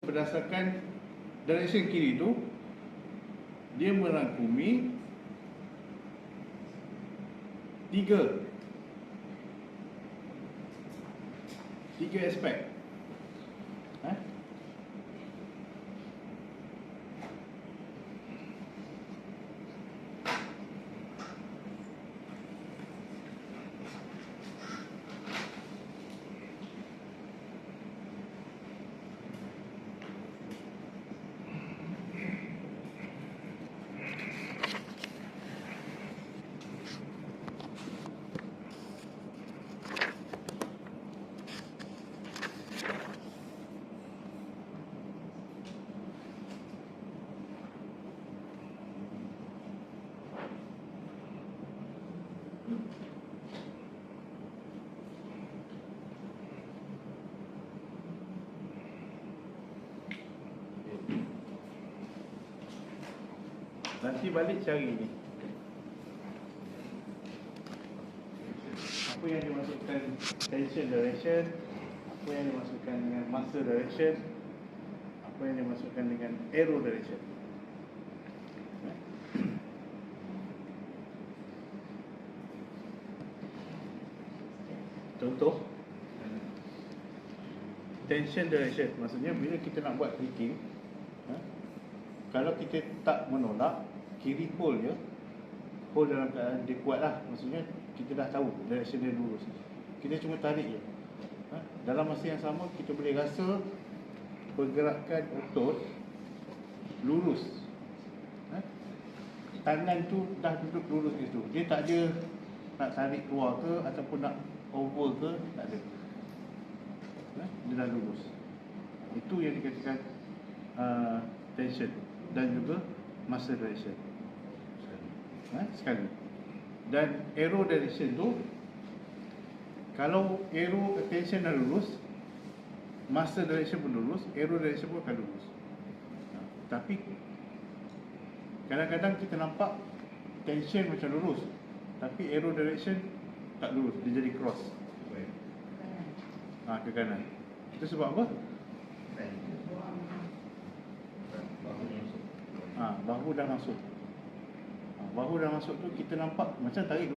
berdasarkan direction kiri tu, dia merangkumi tiga aspek. Nanti balik cari ni, apa yang dimasukkan tension direction, apa yang dimasukkan dengan massa direction, apa yang dimasukkan dengan arrow direction. Contoh tension direction, maksudnya bila kita nak buat tricking, kalau kita tak menolak, kiri hold je, hold dalam keadaan dia kuat lah. Maksudnya kita dah tahu direction dia lurus, kita cuma tarik je. Dalam masa yang sama kita boleh rasa pergerakan otot lurus. Tangan tu dah duduk lurus kat situ, dia tak ada nak tarik keluar ke ataupun nak over ke, tak ada. Dia dah lurus. Itu yang dikatakan tension dan juga massa direction sekali. Dan arrow direction tu, kalau arrow tension dah lurus, massa direction pun lurus, arrow direction pun akan lurus. Tapi kadang-kadang kita nampak tension macam lurus, tapi arrow direction tak lurus, dia jadi cross ke kanan. Itu sebab apa? Bahu dah masuk. Bahu dah masuk tu kita nampak macam tarik